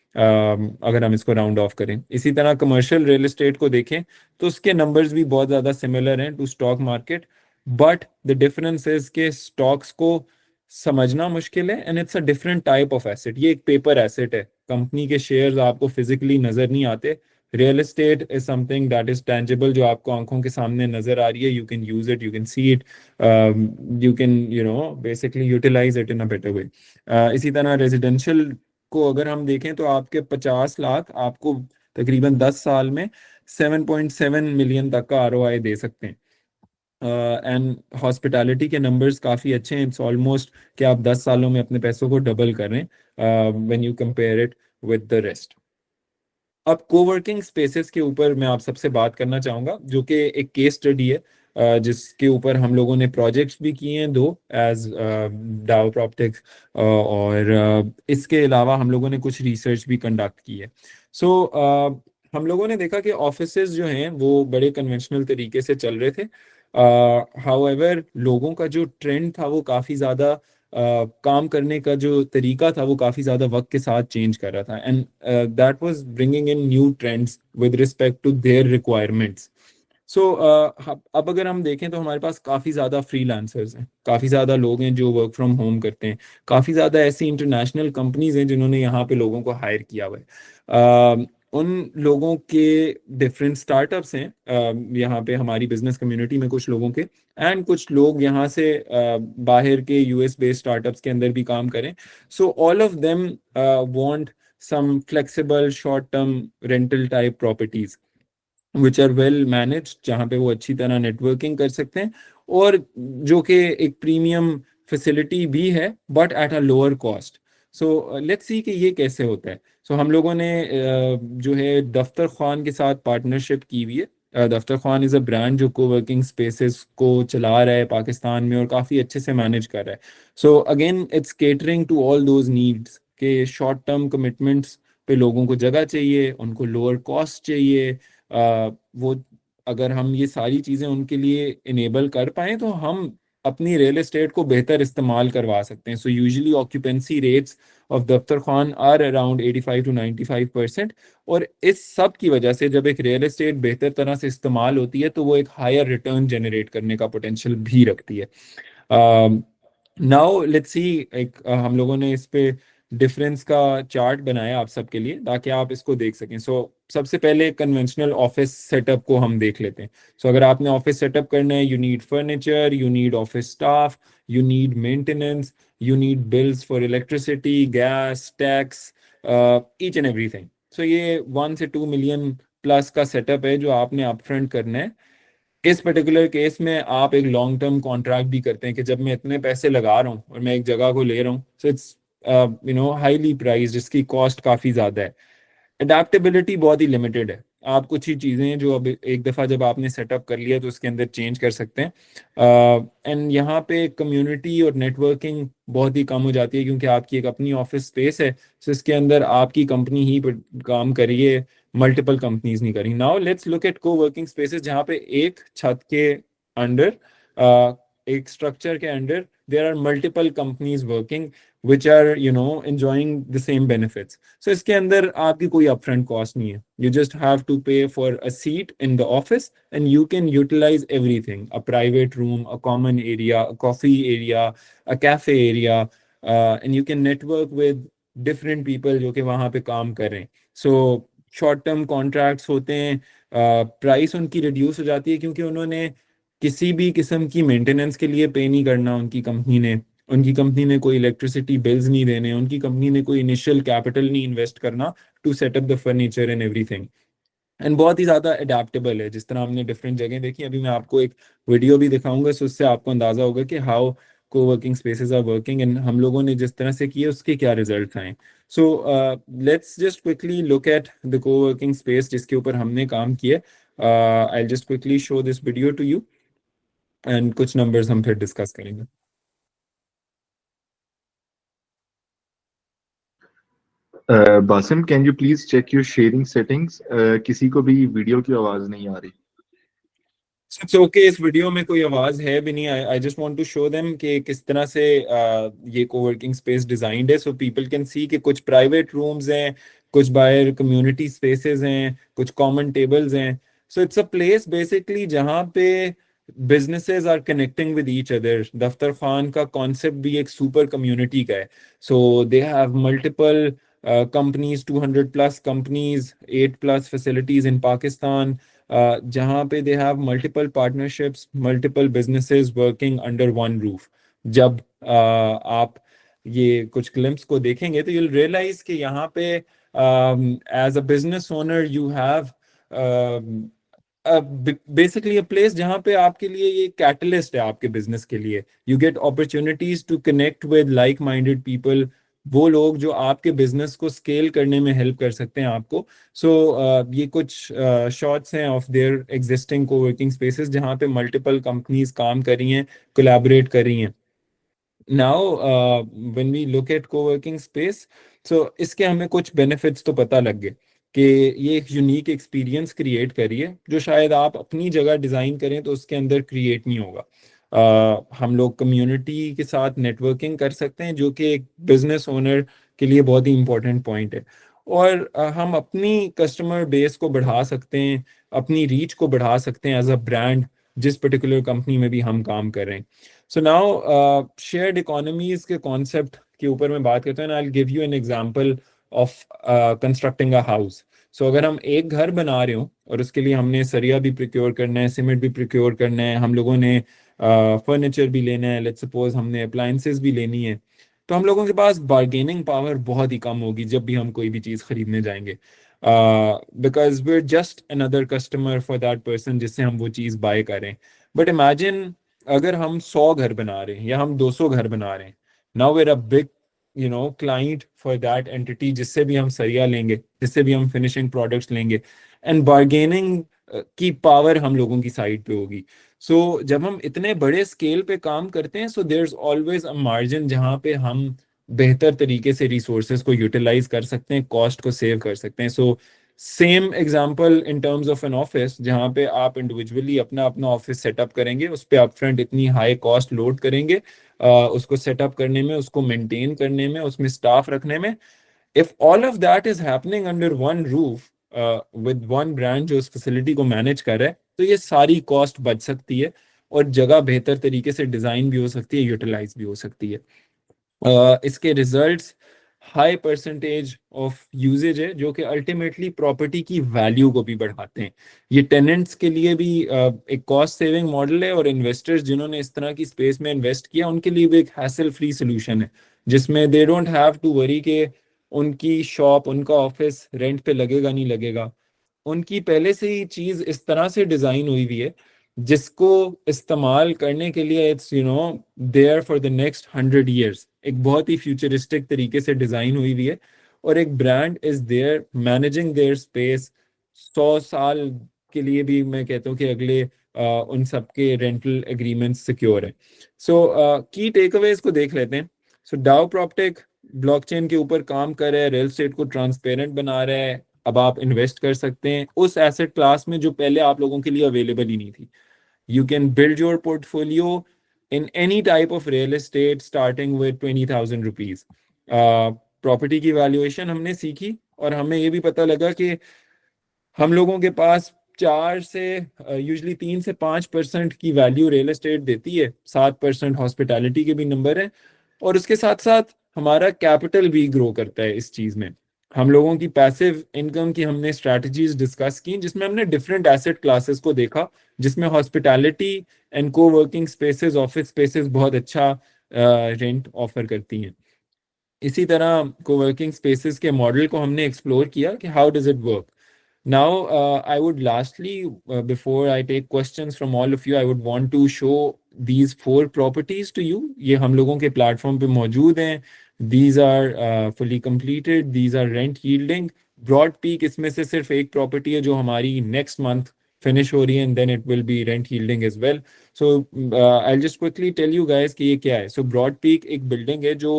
अगर हम इसको राउंड ऑफ करें। इसी तरह कमर्शियल रियल एस्टेट को देखें तो उसके नंबर्स भी बहुत ज़्यादा सिमिलर हैं to stock market, but the difference is के स्टॉक्स को समझना मुश्किल है and it's a different type of asset. ये एक पेपर एसेट है, कंपनी के शेयर्स आपको फिजिकली नजर नहीं आते। Real estate is something that is tangible, जो आपको आंखों के सामने नजर आ रही है, you can use it, you can see it, you can basically utilize it in a better way। इसी तरह रेजिडेंशियल को अगर हम देखें तो आपके 50 लाख आपको तकरीबन 10 साल में 7.7 मिलियन तक का आरओआई दे सकते हैं। एंड हॉस्पिटैलिटी के नंबर्स काफ़ी अच्छे हैं, इट्स ऑलमोस्ट कि आप 10 सालों में अपने पैसों को डबल कर रहे हैं when you compare it with the rest. अब कोवर्किंग स्पेसेस के ऊपर मैं आप सबसे बात करना चाहूँगा जो कि एक केस स्टडी है जिसके ऊपर हम लोगों ने प्रोजेक्ट्स भी किए हैं दो एज डाउ प्रॉपर्टिक्स, और इसके अलावा हम लोगों ने कुछ रिसर्च भी कंडक्ट की है। सो हम लोगों ने देखा कि ऑफिसेज जो हैं वो बड़े कन्वेंशनल तरीके से चल रहे थे, हाउएवर लोगों का जो ट्रेंड था वो काफ़ी ज़्यादा काम करने का जो तरीका था वो काफ़ी ज़्यादा वक्त के साथ चेंज कर रहा था, and that was bringing in new trends with respect to their requirements. So अब अगर हम देखें तो हमारे पास काफ़ी ज़्यादा फ्रीलांसर्स हैं, काफ़ी ज़्यादा लोग हैं जो वर्क फ्रॉम होम करते हैं, काफ़ी ज़्यादा ऐसी इंटरनेशनल कंपनीज हैं जिन्होंने यहाँ पे लोगों को हायर किया हुआ है। उन लोगों के डिफरेंट स्टार्टअप्स हैं यहाँ पे हमारी बिजनेस कम्युनिटी में कुछ लोगों के, एंड कुछ लोग यहाँ से बाहर के यूएस बेस्ड स्टार्टअप्स के अंदर भी काम करें। So all of them want some flexible short term rental type properties which are well manage, जहाँ पे वो अच्छी तरह नेटवर्किंग कर सकते हैं, और जो कि एक प्रीमियम फैसिलिटी भी है but at a lower cost. So let's see कि ये कैसे होता है। सो हम लोगों ने जो है दफ्तर खान के साथ पार्टनरशिप की हुई है। दफ्तर खान इज़ अ ब्रांड जो कोवर्किंग स्पेसेस को चला रहा है पाकिस्तान में और काफ़ी अच्छे से मैनेज कर रहा है। So again it's catering to all those needs के शॉर्ट टर्म कमिटमेंट्स पे लोगों को जगह चाहिए, उनको लोअर कॉस्ट चाहिए। वो अगर हम ये सारी चीज़ें उनके लिए इनेबल कर पाएँ तो हम अपनी रियल एस्टेट को बेहतर इस्तेमाल करवा सकते हैं। So usually occupancy rates of दफ्तर खान आर अराउंड 85 to 95%, और इस सब की वजह से जब एक रियल एस्टेट बेहतर तरह से इस्तेमाल होती है तो वो एक हायर रिटर्न जनरेट करने का पोटेंशियल भी रखती है। नाउ लेट्स सी, एक हम लोगों ने इस पे डिफरेंस का चार्ट बनाया आप सबके लिए ताकि आप इसको देख सकें। सो सबसे पहले कन्वेंशनल ऑफिस सेटअप को हम देख लेते हैं. सो अगर आपने ऑफिस सेटअप करना है, you need furniture, you need office staff, you need maintenance, you need bills for electricity, gas, tax, each and everything. So ये 1 से 2 million प्लस का सेटअप है जो आपने अपफ्रंट करना है. इस पर्टिकुलर केस में आप एक लॉन्ग टर्म कॉन्ट्रैक्ट भी करते हैं कि जब मैं इतने पैसे लगा रहा हूँ और मैं एक जगह को ले रहा हूँ, सो इट्स हाईली प्राइस, जिसकी कॉस्ट काफ़ी ज़्यादा है. अडेप्टेबिलिटी बहुत ही लिमिटेड है. आप कुछ ही चीज़ें जो अब एक दफ़ा जब आपने सेटअप कर लिया तो उसके अंदर चेंज कर सकते हैं. एंड यहाँ पे कम्युनिटी और नेटवर्किंग बहुत ही कम हो जाती है क्योंकि आपकी एक अपनी ऑफिस स्पेस है. सो इसके अंदर आपकी कंपनी ही काम कर रही है, मल्टीपल कंपनीज नहीं करी. Now let's look at co-working spaces जहाँ पे एक छत के अंडर, एक स्ट्रक्चर के under there are multiple companies working which are enjoying the same benefits. So इसके अंदर आपकी कोई upfront cost नहीं है. You just have to pay for a seat in the office and you can utilize everything: a private room, a common area, a coffee area, a cafe area, and you can network with different people जो कि वहाँ पे काम कर रहे हैं. So short term contracts होते हैं. प्राइस उनकी रिड्यूस हो जाती है क्योंकि उन्होंने किसी भी किस्म की मेंटेनेंस के लिए पे नहीं करना. उनकी कंपनी ने कोई इलेक्ट्रिसिटी बिल्स नहीं देने, उनकी कंपनी ने कोई इनिशियल कैपिटल नहीं इन्वेस्ट करना to set up the furniture and everything. And बहुत ही ज़्यादा अडेप्टेबल है. जिस तरह हमने डिफरेंट जगह देखी, अभी मैं आपको एक वीडियो भी दिखाऊंगा, सो उससे आपको अंदाजा होगा कि how co-working spaces are working and हम लोगों ने जिस तरह से किए उसके क्या रिजल्ट आए. So let's just quickly look at the co-working space जिसके ऊपर हमने काम किया. I just quickly show this video to you and कुछ नंबर्स हम फिर डिस्कस करेंगे. Basim, can you please check your sharing settings? किसी को भी वीडियो की आवाज नहीं आ रही. इट्स ओके, इस वीडियो में कोई आवाज है भी नहीं. I just want to show them कि किस तरह से ये कोवर्किंग स्पेस डिजाइंड है, सो पीपल कैन सी कि कुछ प्राइवेट रूम्स हैं, कुछ बाहर कम्युनिटी स्पेसेस हैं, कुछ कॉमन टेबल्स हैं. So it's a place basically जहाँ पे businesses are connecting with each other. Daftarkhwan का कॉन्सेप्ट भी एक सुपर कम्युनिटी का है. So they have multiple companies, 200 plus companies, 8 plus facilities in Pakistan, जहाँ पे दे have multiple partnerships, multiple businesses working under one roof. जब आप ये कुछ ग्लिम्स को देखेंगे तो you'll realize कि यहाँ पे as a business owner you have basically a place जहाँ पे आपके लिए ये कैटलिस्ट है आपके बिजनेस के लिए. You get opportunities to connect with like minded people, वो लोग जो आपके बिजनेस को स्केल करने में हेल्प कर सकते हैं आपको. सो ये कुछ शॉट्स हैं of their existing coworking spaces जहाँ पे मल्टीपल कंपनीज काम कर रही हैं, कोलैबोरेट कर रही हैं. Now when we look at coworking space, so इसके हमें कुछ बेनिफिट्स तो पता लग गए कि ये एक यूनिक एक्सपीरियंस क्रिएट करिए जो शायद आप अपनी जगह डिज़ाइन करें तो उसके अंदर क्रिएट नहीं होगा. हम लोग कम्युनिटी के साथ नेटवर्किंग कर सकते हैं जो कि एक बिजनेस ओनर के लिए बहुत ही इंपॉर्टेंट पॉइंट है. और हम अपनी कस्टमर बेस को बढ़ा सकते हैं, अपनी रीच को बढ़ा सकते हैं एज अ ब्रांड जिस पर्टिकुलर कंपनी में भी हम काम कर रहे हैं. सो नाउ शेयर्ड इकोनॉमीज के कॉन्सेप्ट के ऊपर मैं बात करता हूँ. I will give you an example of constructing a house. So अगर हम एक घर बना रहे हो और उसके लिए हमने सरिया भी प्रिक्योर करना है, सीमेंट भी प्रिक्योर करना है, हम लोगों ने फर्नीचर भी लेना है, लेट्स सपोज हमने अप्लायंसेस भी लेनी है, तो हम लोगों के पास बार्गेनिंग पावर बहुत ही कम होगी जब भी हम कोई भी चीज़ खरीदने जाएंगे. Because we are just another customer for that person जिससे हम वो चीज़ बाय करें. बट इमेजिन अगर हम 100 घर बना रहे हैं या हम 200 घर बना रहे हैं, now we're a big client for that entity जिससे भी हम सरिया लेंगे, जिससे भी हम फिनिशिंग प्रोडक्ट्स लेंगे, एंड बार्गेनिंग की पावर हम लोगों की साइड पे होगी. सो जब हम इतने बड़े स्केल पे काम करते हैं, so there is always a margin जहाँ पे हम बेहतर तरीके से रिसोर्सेज को यूटिलाइज कर सकते हैं, कॉस्ट को सेव कर सकते हैं. So same example in terms of an office जहाँ पे आप इंडिविजुअली अपना अपना ऑफिस सेटअप करेंगे, उस पर अपफ्रंट इतनी हाई कॉस्ट लोड करेंगे उसको सेटअप करने में, उसको मेंटेन करने में, उसमें स्टाफ रखने में. If all of that is happening under one roof with one brand जो उस फैसिलिटी को मैनेज कर रहा है, तो ये सारी कॉस्ट बच सकती है और जगह बेहतर तरीके से डिजाइन भी हो सकती है, यूटिलाइज भी हो सकती है. इसके results high percentage of usage है जो कि अल्टीमेटली प्रॉपर्टी की वैल्यू को भी बढ़ाते हैं। ये टेनेंट्स के लिए भी एक कॉस्ट सेविंग मॉडल है, और इन्वेस्टर्स जिन्होंने इस तरह की स्पेस में इन्वेस्ट किया उनके लिए भी एक हैसल फ्री सोल्यूशन है, जिसमें they don't have to worry कि उनकी शॉप, उनका ऑफिस रेंट पे लगेगा नहीं लगेगा। उनकी पहले से ही चीज इस तरह से डिजाइन हुई हुई है जिसको इस्तेमाल करने के लिए it's there for the next 100 years। एक बहुत ही फ्यूचरिस्टिक तरीके से डिजाइन हुई हुई है, और एक brand is there managing their space 100 साल के लिए भी। मैं कहता हूँ कि अगले उन सबके रेंटल एग्रीमेंट्स सिक्योर है। सो की टेक अवेज को देख लेते हैं। सो डाउ प्रॉप्टेक ब्लॉकचेन के ऊपर काम कर रहा है, रियल एस्टेट को ट्रांसपेरेंट बना रहा है। अब आप इन्वेस्ट कर सकते हैं उस एसेट क्लास में जो पहले आप लोगों के लिए अवेलेबल ही नहीं थी। You can build your portfolio in any type of real estate starting with 20,000 rupees. Property की वैल्यूएशन हमने सीखी, और हमें ये भी पता लगा कि हम लोगों के पास 4 से यूजली 3 से 5% की वैल्यू रियल एस्टेट देती है, 7% हॉस्पिटैलिटी के भी नंबर है, और उसके साथ साथ हमारा कैपिटल भी ग्रो करता है इस चीज में। हम लोगों की पैसिव इनकम की हमने स्ट्रैटेजीज डिस्कस की, जिसमें हमने डिफरेंट एसेट क्लासेस को देखा, जिसमें हॉस्पिटैलिटी एंड को वर्किंग स्पेसेस, ऑफिस स्पेसेस बहुत अच्छा रेंट ऑफर करती हैं। इसी तरह को वर्किंग स्पेसेस के मॉडल को हमने एक्सप्लोर किया कि how does it work. Now, I would lastly, before I take questions from all of you, I would want to show these 4 properties to you. ये हम लोगों के प्लेटफॉर्म पे मौजूद हैं। These are fully completed. These are rent yielding. Broad Peak इसमें से सिर्फ एक प्रॉपर्टी है जो हमारी next month finish हो रही है, and then it will be rent yielding as well. So I'll just quickly tell you guys कि ये क्या है. So Broad Peak एक बिल्डिंग है जो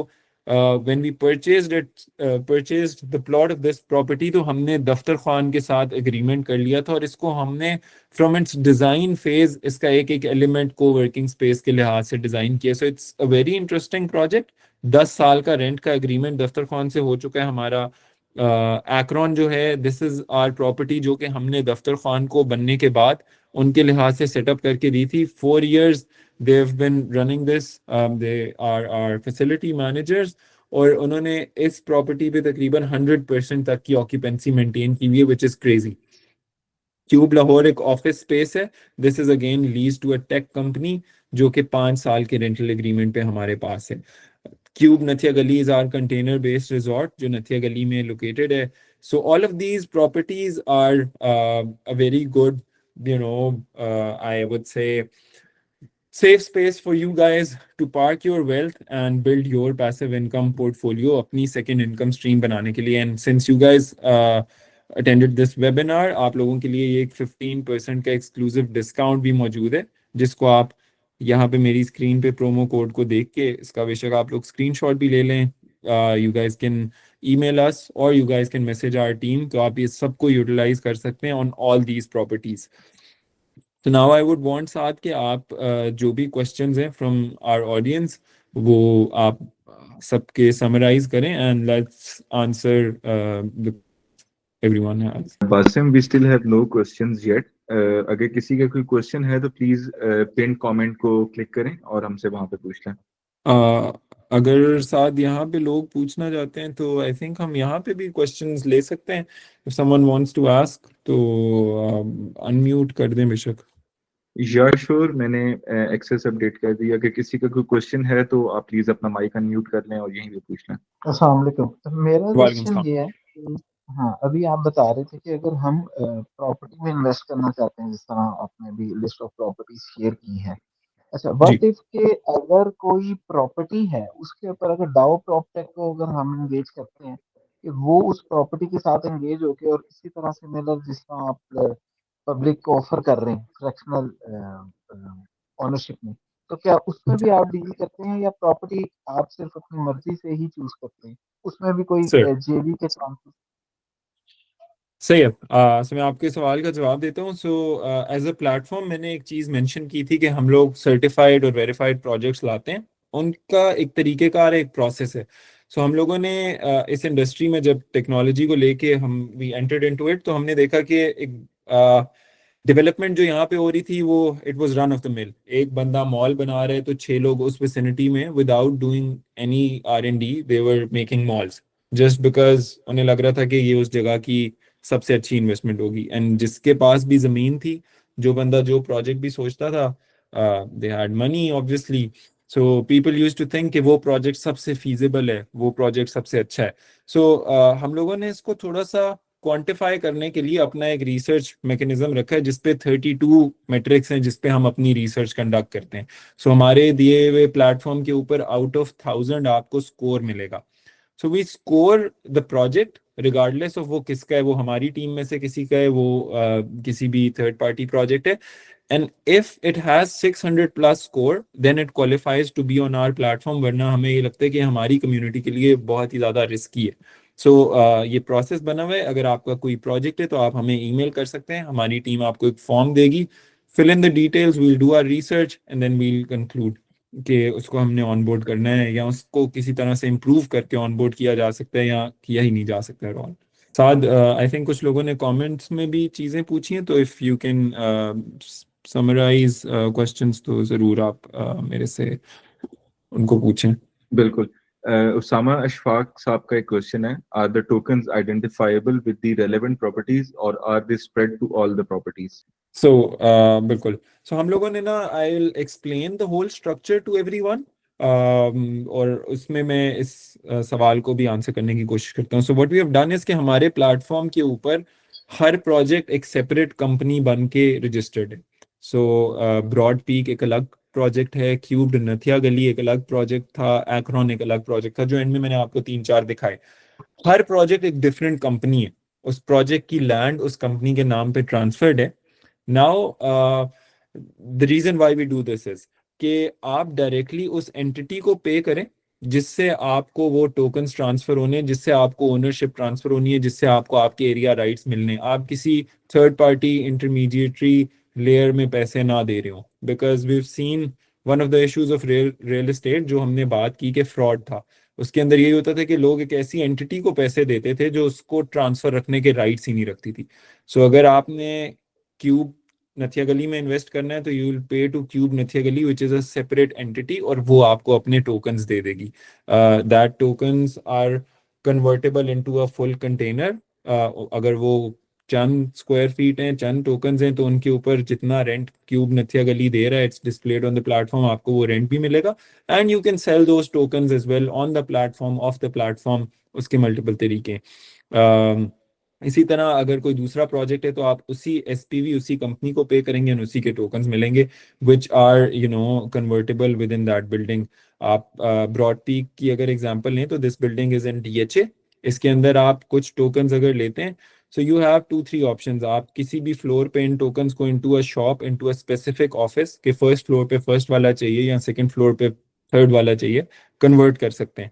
when we purchased the plot of this property, तो हमने दफ्तर खान के साथ एग्रीमेंट कर लिया था, और इसको हमने फ्रॉम इट्स डिजाइन फेज इसका एक एक एलिमेंट को वर्किंग स्पेस के लिहाज से डिजाइन किया। सो it's a very interesting project. 10 साल का रेंट का एग्रीमेंट दफ्तर खान से हो चुका है हमारा। एक्रॉन जो है, दिस इज आर प्रॉपर्टी जो कि हमने दफ्तर खान को बनने के बाद उनके लिहाज से सेटअप करके दी थी। 4 years they've been running this, they are our facility managers, और उन्होंने इस प्रॉपर्टी पे तकरीबन 100% तक की ऑक्यूपेंसी मेंटेन की हुई है, which is crazy. Cube Lahore एक ऑफिस स्पेस है। This is again lease to a tech company जो कि 5 साल के रेंटल एग्रीमेंट पे हमारे पास है। Cube Nathia Gali is our container based resort जो नथिया गली में लोकेटेड है। So all of these properties are a very good, I would say, safe space for you guys to park your wealth and build your passive income portfolio, अपनी second income stream बनाने के लिए। And since you guys attended this webinar, आप लोगों के लिए एक 15% का exclusive discount भी मौजूद है, जिसको आप यहाँ पे मेरी स्क्रीन पे प्रोमो कोड को देख के इसका बेशक आप लोग स्क्रीनशॉट भी ले लें। You guys can email us or you guys can message our team, तो आप ये सबको यूटिलाइज कर सकते हैं on all these properties. तो नाउ आई वुड वांट साथ कि आप जो भी क्वेश्चंस हैं फ्रॉम आवर ऑडियंस वो आप सबके समराइज करें, and let's answer everyone has. Basim, we still have no questions yet. अगर किसी का कोई क्वेश्चन है तो प्लीज पिन कमेंट को क्लिक करें और हमसे वहां पे पूछ लें। अगर साथ यहाँ पे लोग पूछना चाहते हैं तो आई थिंक हम यहाँ पे भी क्वेश्चंस ले सकते हैं। If someone wants to ask तो अनम्यूट कर दें बेशक। या श्योर, मैंने एक्सेस अपडेट कर दी। अगर किसी का कोई क्वेश्चन है तो आप प्लीज अपना माइक अनम्यूट कर लें और यहीं पे पूछ लें। अस्सलाम वालेकुम। तो मेरा वालेकुम क्वेश्चन सलाम। ये है कि हाँ, अभी आप बता रहे थे कि अगर हम प्रॉपर्टी में इन्वेस्ट करना चाहते हैं, जिस तरह आपने भी लिस्ट ऑफ प्रॉपर्टी शेयर की है। अच्छा, जी व्हाट इफ के अगर कोई प्रॉपर्टी है उसके ऊपर अगर डाउ प्रॉपर्टी को अगर हम एंगेज करते हैं कि वो उस प्रॉपर्टी के साथ एंगेज होके और इसी तरह से मतलब जिस तरह आप पब्लिक को ऑफर कर रहे हैं फ्रैक्शनल ओनरशिप में, तो क्या उसमें भी आप डील करते हैं या प्रॉपर्टी आप सिर्फ अपनी मर्जी से ही चूज करते हैं? उसमें भी कोई सर, जेबी के चांसेस? सही है। सो मैं आपके सवाल का जवाब देता हूँ। सो एज अ प्लेटफॉर्म मैंने एक चीज़ मेंशन की थी कि हम लोग सर्टिफाइड और वेरीफाइड प्रोजेक्ट्स लाते हैं। उनका एक तरीकेकार एक प्रोसेस है। सो हम लोगों ने इस इंडस्ट्री में जब टेक्नोलॉजी को लेके हम वी एंटर्ड इनटू इट, तो हमने देखा कि एक डेवलपमेंट जो यहाँ पे हो रही थी वो it was run of the mill. एक बंदा मॉल बना रहे तो 6 लोग उस विसिनिटी में without doing any R&D they were making malls. Just because उन्हें लग रहा था कि ये उस जगह की सबसे अच्छी इन्वेस्टमेंट होगी। एंड जिसके पास भी ज़मीन थी, जो बंदा जो प्रोजेक्ट भी सोचता था, they had money obviously, so people used to think कि वो प्रोजेक्ट सबसे फीजिबल है, वो प्रोजेक्ट सबसे अच्छा है। सो हम लोगों ने इसको थोड़ा सा क्वांटिफाई करने के लिए अपना एक रिसर्च मैकेनिज्म रखा है, जिसपे 32 मेट्रिक्स हैं जिसपे हम अपनी रिसर्च कंडक्ट करते हैं। सो हमारे दिए हुए प्लेटफॉर्म के ऊपर आउट ऑफ 1000 आपको स्कोर मिलेगा। So we score the project regardless of वो किसका है, वो हमारी टीम में से किसी का है, वो किसी भी थर्ड पार्टी प्रोजेक्ट है। And if it has 600 plus score, then it qualifies to be on our platform, वरना हमें ये लगता है कि हमारी कम्युनिटी के लिए बहुत ही ज़्यादा रिस्की है। सो ये प्रोसेस बना हुआ है, अगर आपका कोई प्रोजेक्ट है तो आप हमें ईमेल कर सकते हैं, हमारी टीम आपको एक फॉर्म देगी, fill in the details, we'll do our research and then we'll conclude कि उसको हमने ऑनबोर्ड करना है या उसको किसी तरह से इम्प्रूव करके ऑनबोर्ड किया जा सकता है या किया ही नहीं जा सकता है। साद, आई थिंक कुछ लोगों ने कमेंट्स में भी चीज़ें पूछी हैं, तो if you can summarize questions तो ज़रूर आप मेरे से उनको पूछें। बिल्कुल। उसामा अशफाक साहब का एक क्वेश्चन है, are the tokens identifiable with the relevant properties और are they spread to all the properties? So बिल्कुल, सो हम लोगों ने ना, I will explain the whole structure to everyone, और उसमें मैं इस सवाल को भी आंसर करने की कोशिश करता हूँ। So what we have done is कि हमारे प्लेटफॉर्म के ऊपर हर प्रोजेक्ट एक सेपरेट कंपनी बन के रजिस्टर्ड है। सो ब्रॉड पीक एक अलग प्रोजेक्ट है, क्यूब्ड नथिया गली एक अलग प्रोजेक्ट था, एक्रोन एक अलग प्रोजेक्ट था, जो एंड में मैंने आपको 3-4 दिखाए। हर प्रोजेक्ट एक डिफरेंट कंपनी है, उस प्रोजेक्ट की लैंड उस कंपनी के नाम पे ट्रांसफर्ड है। Now the reason why we do this is कि आप डायरेक्टली उस एंटिटी को पे करें जिससे आपको वो टोकन्स ट्रांसफर होने, जिससे आपको ओनरशिप ट्रांसफर होनी है, जिससे आपको आपके एरिया राइट्स मिलने, आप किसी थर्ड पार्टी इंटरमीडिएटरी लेयर में पैसे ना दे रहे हो। Because we seen one of the issues of real estate जो हमने बात की कि फ्रॉड था, उसके अंदर यही होता था कि लोग एक ऐसी एंटिटी को पैसे देते थे जो उसको ट्रांसफर रखने के राइट्स ही नहीं रखती थी। सो अगर आपने क्यूब नथिया गली में इन्वेस्ट करना है तो you will pay to Cube Nathia Gali which is a separate entity, और वो आपको अपने टोकन्स दे देगी। That tokens are convertible into a full container. अगर वो चंद स्क्वायर फीट हैं, चंद टोकन्स हैं, तो उनके ऊपर जितना रेंट क्यूब नथिया गली दे रहा है, it's displayed on the platform, आपको वो रेंट भी मिलेगा। And you can sell those tokens as well on the platform, off the platform. उसके मल्टीपल तरीके। इसी तरह अगर कोई दूसरा प्रोजेक्ट है तो आप उसी एसपीवी, उसी कंपनी को पे करेंगे और उसी के टोकन्स मिलेंगे which are convertible within that building. आप ब्रॉड पीक की अगर एग्जांपल लें तो this building is in DHA. इसके अंदर आप कुछ टोकन्स अगर लेते हैं, सो यू हैव 2-3 ऑप्शंस। आप किसी भी फ्लोर पे इन टोकन्स को into a shop, into a specific office के फर्स्ट फ्लोर पे फर्स्ट वाला चाहिए या सेकंड फ्लोर पे थर्ड वाला चाहिए, कन्वर्ट कर सकते हैं।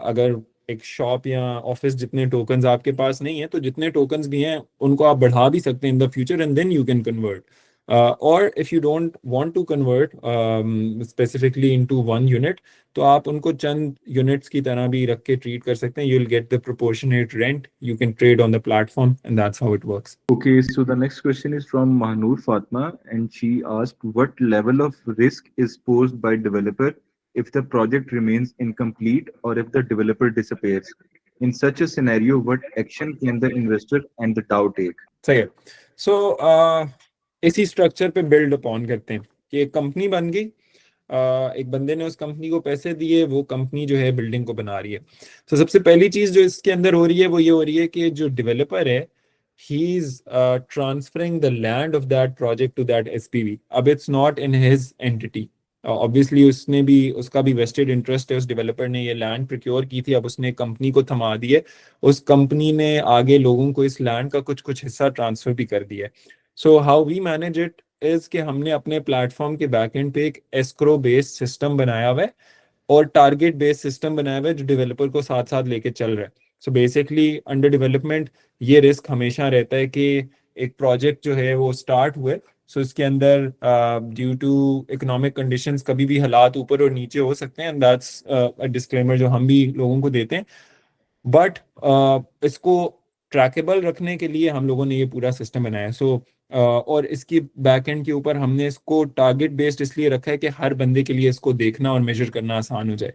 अगर एक शॉप या ऑफिस जितने टोकन्स आपके पास नहीं है, तो जितने टोकन्स भी हैं उनको आप बढ़ा भी सकते हैं in the future, and then you can convert. और if you don't want to convert specifically into one unit, तो आप उनको चंद यूनिट्स की तरह भी रख के ट्रीट कर सकते हैं। You will get the proportionate rent, you can trade on the platform, and that's how it works. Okay, so the next question is from Mahnoor Fatma, and she asked, what level of risk is posed by developer if the project remains incomplete or if the developer disappears? In such a scenario, what action can the investor and the DAO take? सही है। सो इसी structure पे build upon करते हैं कि एक company बन गई, एक बंदे ने उस कंपनी को पैसे दिए, वो कंपनी जो है बिल्डिंग को बना रही है। तो सबसे पहली चीज जो इसके अंदर हो रही है वो ये हो रही है कि जो डेवलपर है, he is transferring the land of that project to that SPV. अब it's not in his entity, obviously उसने भी, उसका भी वेस्टेड इंटरेस्ट है। उस डेवलपर ने ये लैंड प्रोक्योर की थी, अब उसने कंपनी को थमा दी है, उस कंपनी ने आगे लोगों को इस लैंड का कुछ कुछ हिस्सा ट्रांसफर भी कर दिया है। So how we manage it is कि हमने अपने प्लेटफॉर्म के बैकएंड पे एक एस्क्रो बेस्ड सिस्टम बनाया हुआ है और टारगेट बेस्ड सिस्टम बनाया हुआ है जो डेवलपर को साथ साथ लेके चल रहा है। सो बेसिकली अंडर डेवलपमेंट ये रिस्क हमेशा रहता है कि एक प्रोजेक्ट जो है वो स्टार्ट हुए, सो इसके अंदर ड्यू टू इकोनॉमिक कंडीशंस कभी भी हालात ऊपर और नीचे हो सकते हैं, एंड दैट्स अ डिस्क्लेमर जो हम भी लोगों को देते हैं। बट इसको ट्रैकेबल रखने के लिए हम लोगों ने ये पूरा सिस्टम बनाया है। सो और इसकी बैकएंड के ऊपर हमने इसको टारगेट बेस्ड इसलिए रखा है कि हर बंदे के लिए इसको देखना और मेजर करना आसान हो जाए।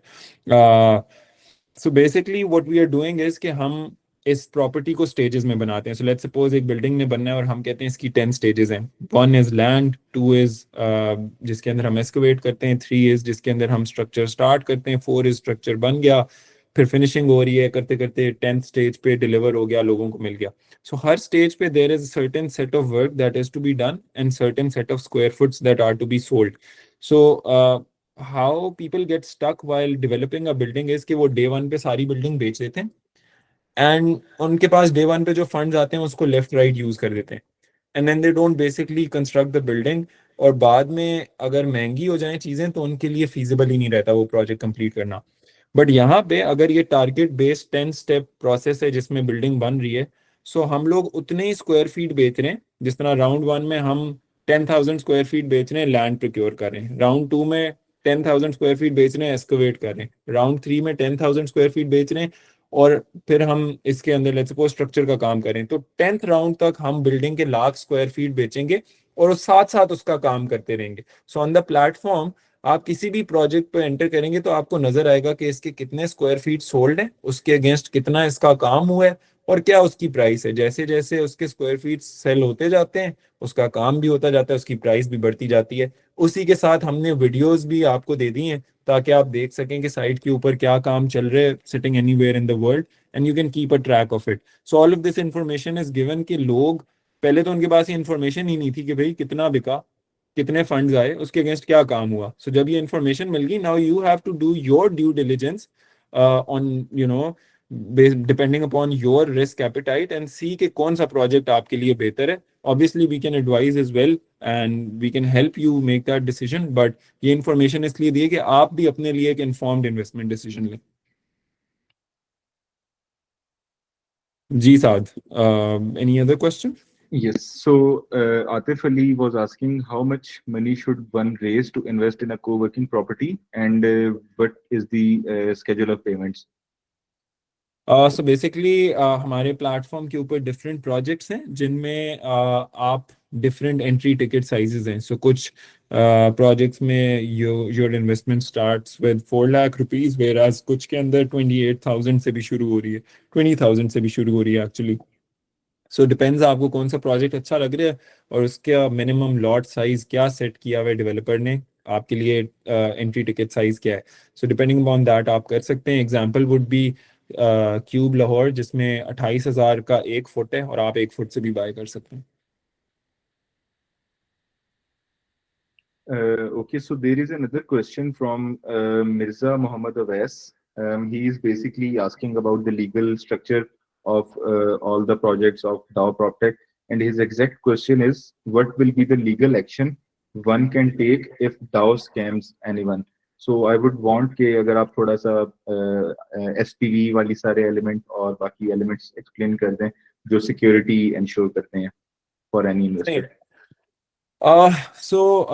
So basically what we are doing is कि हम इस प्रॉपर्टी को स्टेजेस में बनाते हैं. So let's suppose एक बिल्डिंग ने बनना है और हम कहते हैं इसकी 10 स्टेजेस हैं. 1 is land, 2 is जिसके अंदर हम एक्सकवेट करते हैं, 3 is जिसके अंदर हम स्ट्रक्चर स्टार्ट करते हैं, 4 is स्ट्रक्चर बन गया, फिर फिनिशिंग हो रही है, करते करते 10th स्टेज पे डिलीवर हो गया, लोगों को मिल गया. So हर स्टेज पे there is a certain set of work that is to be done and certain set of square foots that are to be sold. So how people get stuck while developing a building is कि वो day one पे सारी building बेच देते हैं and उनके पास day one पे जो फंड्स आते हैं उसको लेफ्ट राइट यूज कर देते हैं and then they don't basically construct the building. और बाद में अगर महंगी हो जाए चीजें तो उनके लिए फीजिबल ही नहीं रहता वो प्रोजेक्ट कंप्लीट करना. बट यहाँ पे अगर ये टारगेट बेस्ड 10 स्टेप प्रोसेस है जिसमें बिल्डिंग बन रही है, सो हम लोग उतने ही स्क्वायर फीट बेच रहे हैं. जिस तरह राउंड 1 में हम 10,000 स्क्वायर फीट बेच रहे हैं, लैंड प्रोक्योर कर रहे हैं. राउंड 2 में 10,000 स्क्वायर फीट बेच रहे हैं, एक्सकवेट कर रहे हैं. राउंड 3 में 10,000 स्क्वायर फीट बेच रहे हैं और फिर हम इसके अंदर लेट्स सपोज स्ट्रक्चर का काम करें तो 10th राउंड तक हम बिल्डिंग के लाख स्क्वायर फीट बेचेंगे और उस साथ साथ उसका काम करते रहेंगे. सो ऑन द प्लेटफॉर्म आप किसी भी प्रोजेक्ट पे एंटर करेंगे तो आपको नजर आएगा कि इसके कितने स्क्वायर फीट सोल्ड है, उसके अगेंस्ट कितना इसका काम हुआ है और क्या उसकी प्राइस है. जैसे जैसे उसके स्क्वायर फीट सेल होते जाते हैं उसका काम भी होता जाता है, उसकी प्राइस भी बढ़ती जाती है. उसी के साथ हमने वीडियोस भी आपको दे दी हैं ताकि आप देख सकें कि साइट के ऊपर क्या काम चल रहा है sitting anywhere in the world and you can keep a track of it. So all of this information is given कि लोग पहले तो उनके पास ये इन्फॉर्मेशन ही नहीं थी कि भाई कितना बिका, कितने फंड्स आए, उसके अगेंस्ट क्या काम हुआ. सो जब ये इन्फॉर्मेशन मिल गई, now you have to do your due diligence on you know depending upon your risk appetite and see कि कौन सा प्रोजेक्ट आपके लिए बेहतर है. Obviously we can advise as well and we can help you make that decision, but ये information इसलिए दी है कि आप भी अपने लिए एक इन्फॉर्म्ड इन्वेस्टमेंट डिसीजन लें. जी Saad, any other question? Yes. So Atif Ali was asking how much money should one raise to invest in a co-working property, and what is the schedule of payments? So basically हमारे platform के ऊपर different projects हैं जिनमें आप different entry ticket sizes हैं. सो कुछ projects में your investment starts with 4 lakh rupees, वेराज कुछ के अंदर 28,000 से भी शुरू हो रही है, 20,000 से भी शुरू हो रही है एक्चुअली. सो डिपेंड्स आपको कौन सा प्रोजेक्ट अच्छा लग रहा है और उसका मिनिमम लॉट साइज क्या सेट किया हुआ है डेवलपर ने, आपके लिए एंट्री टिकट साइज क्या है. सो डिपेंडिंग अपॉन दैट आप कर सकते हैं. Example would be cube Lahore जिसमें 28,000 का 1 फुट है और आप 1 फुट से भी बाय कर सकते हैं. Okay, so there is another question from Mirza Muhammad Awais. He is basically asking about the legal structure of all the projects of DAO PropTech, and his exact question is, what will be the legal action one can take if DAO scams anyone? So I would want कि अगर आप थोड़ा सा SPV वाली सारे element और बाकी elements explain कर दें जो सिक्योरिटी इंश्योर करते हैं फॉर एनी इन्वेस्टर. सो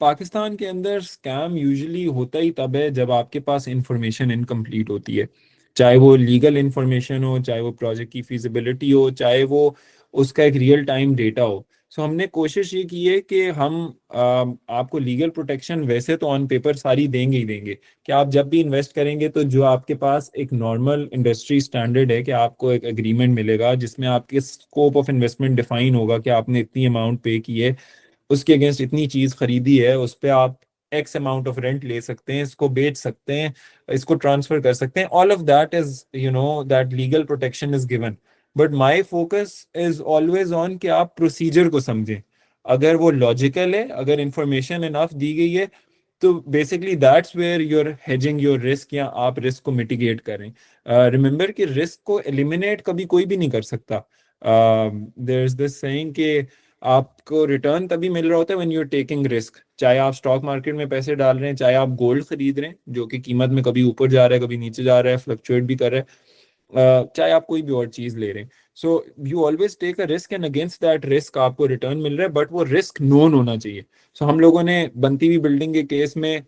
पाकिस्तान के अंदर स्कैम यूजुअली होता ही तब है जब आपके पास इंफॉर्मेशन इनकम्प्लीट होती है, चाहे वो लीगल इंफॉर्मेशन हो, चाहे वो प्रोजेक्ट की फिजिबिलिटी हो, चाहे वो उसका एक रियल टाइम डेटा हो. सो हमने कोशिश ये की है कि हम आपको लीगल प्रोटेक्शन वैसे तो ऑन पेपर सारी देंगे ही देंगे कि आप जब भी इन्वेस्ट करेंगे तो जो आपके पास एक नॉर्मल इंडस्ट्री स्टैंडर्ड है कि आपको एक एग्रीमेंट मिलेगा जिसमें आपके स्कोप ऑफ इन्वेस्टमेंट डिफाइन होगा कि आपने इतनी अमाउंट पे की है, उसके अगेंस्ट इतनी चीज खरीदी है, उस पे आप एक्स अमाउंट ऑफ रेंट ले सकते हैं, इसको बेच सकते हैं, इसको ट्रांसफर कर सकते हैं. All of that is that legal protection is given. But my focus is always on कि आप प्रोसीजर को समझें. अगर वो लॉजिकल है, अगर इंफॉर्मेशन इनफ दी गई है तो basically that's where you're hedging your risk या आप रिस्क को मिटिगेट करें. रिमेंबर कि रिस्क को एलिमिनेट कभी कोई भी नहीं कर सकता. देयर इज दिस सेइंग कि आपको रिटर्न तभी मिल रहा होता है when you are taking risk. चाहे आप स्टॉक मार्केट में पैसे डाल रहे हैं, चाहे आप गोल्ड खरीद रहे हैं जो कि कीमत में कभी ऊपर जा रहा है कभी नीचे जा रहा है, फ्लक्चुएट भी कर रहा है, चाहे आप कोई भी और चीज ले रहे हैं. So you always take a risk and against that risk आपको रिटर्न मिल रहा है, बट वो रिस्क नोन होना चाहिए. सो हम लोगों ने बनती हुई बिल्डिंग के केस में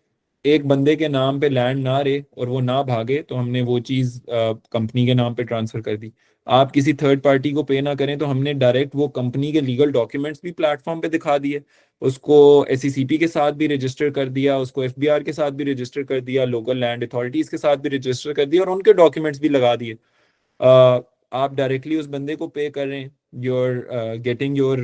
एक बंदे के नाम पे लैंड ना रहे और वो ना भागे, तो हमने वो चीज़ कंपनी के नाम पे ट्रांसफ़र कर दी। आप किसी थर्ड पार्टी को पे ना करें तो हमने डायरेक्ट वो कंपनी के लीगल डॉक्यूमेंट्स भी प्लेटफॉर्म पे दिखा दिए, उसको एसईसीपी के साथ भी रजिस्टर कर दिया, उसको एफबीआर के साथ भी रजिस्टर कर दिया, लोकल लैंड अथॉरिटीज़ के साथ भी रजिस्टर कर दिया और उनके डॉक्यूमेंट्स भी लगा दिए। आप डायरेक्टली उस बंदे को पे कर रहे हैं, you're getting your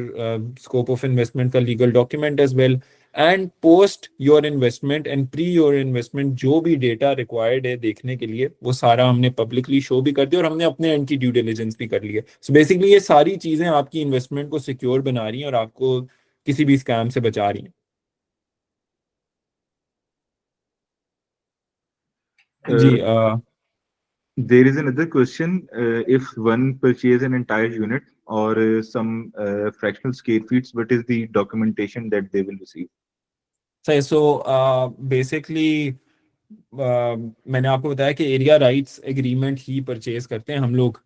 scope of investment का legal document as well, and post your investment and pre your investment जो भी डेटा रिक्वायर्ड है देखने के लिए वो सारा हमने पब्लिकली शो भी कर दिया और हमने अपने एंड की ड्यू डिलिजेंस भी कर ली है। सो बेसिकली ये सारी चीजें आपकी इन्वेस्टमेंट को सिक्योर बना रही हैं और आपको किसी भी स्कैम से बचा रही हैं। जी There is another question. If one purchase an entire unit or some fractional square feet, what is the documentation that they will receive? सही। सो बेसिकली मैंने आपको बताया कि एरिया राइट्स एग्रीमेंट ही परचेज करते हैं हम लोग।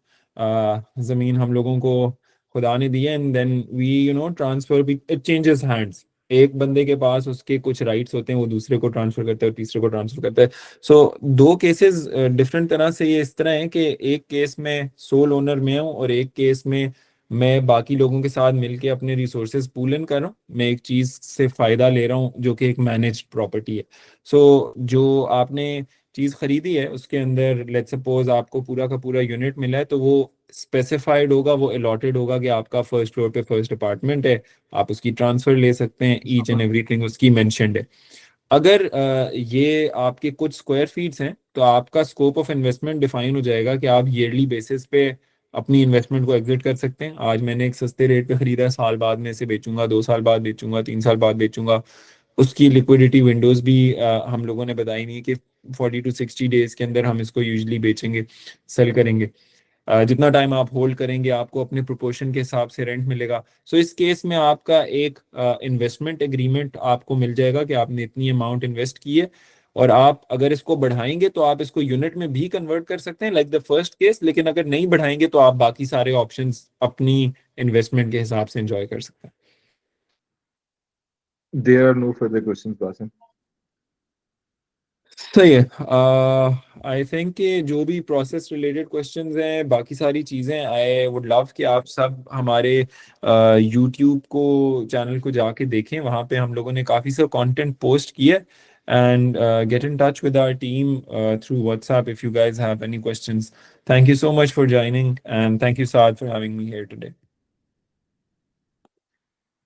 ज़मीन हम लोगों को खुदा ने दी है एंड देन वी ट्रांसफर भी, इट चेंजेस हैंड्स। एक बंदे के पास उसके कुछ राइट्स होते हैं, वो दूसरे को ट्रांसफर करता है और तीसरे को ट्रांसफर करता है। सो दो केसेस डिफरेंट तरह से ये इस तरह है कि एक केस में सोल ओनर में हूँ और एक केस में मैं बाकी लोगों के साथ मिलके अपने रिसोर्सेज पूल इन कर रहा हूँ। मैं एक चीज़ से फ़ायदा ले रहा हूँ जो कि एक मैनेज्ड प्रॉपर्टी है। सो जो आपने चीज़ खरीदी है उसके अंदर लेट्स सपोज आपको पूरा का पूरा यूनिट मिला है, तो वो स्पेसिफाइड होगा, वो अलॉटेड होगा कि आपका फर्स्ट फ्लोर पे फर्स्ट अपार्टमेंट है, आप उसकी ट्रांसफ़र ले सकते हैं, ईच एंड एवरीथिंग उसकी मेंशनड है। अगर ये आपके कुछ स्क्वायर फीट्स हैं तो आपका स्कोप ऑफ इन्वेस्टमेंट डिफाइन हो जाएगा कि आप ईयरली बेसिस पे अपनी इन्वेस्टमेंट को एग्जिट कर सकते हैं। आज मैंने एक सस्ते रेट पे खरीदा है, साल बाद में इसे बेचूंगा, 2 साल बाद बेचूंगा, 3 साल बाद बेचूंगा। उसकी लिक्विडिटी विंडोज भी हम लोगों ने बताई नहीं कि 40 to 60 डेज के अंदर हम इसको यूजली बेचेंगे, सेल करेंगे। जितना टाइम आप होल्ड करेंगे आपको अपने प्रोपोर्शन के हिसाब से रेंट मिलेगा। सो इस केस में आपका एक इन्वेस्टमेंट एग्रीमेंट आपको मिल जाएगा कि आपने इतनी अमाउंट इन्वेस्ट की है और आप अगर इसको बढ़ाएंगे तो आप इसको यूनिट में भी कन्वर्ट कर सकते हैं लाइक द फर्स्ट केस, लेकिन अगर नहीं बढ़ाएंगे तो आप बाकी सारे ऑप्शंस अपनी इन्वेस्टमेंट के हिसाब से एंजॉय कर सकते हैं। There are no further questions, Basim. सही है। आई थिंक कि जो भी प्रोसेस रिलेटेड क्वेश्चंस हैं, बाकी सारी चीज़ें, आई वुड लव कि आप सब हमारे यूट्यूब को चैनल को जाके देखें। वहाँ पे हम लोगों ने काफ़ी सारा कंटेंट पोस्ट किया है and get in touch with our team through WhatsApp if you guys have any questions. Thank you so much for joining and thank you Saad for having me here today.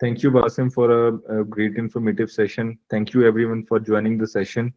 Thank you, Basim, for a great informative session. Thank you, everyone, for joining the session.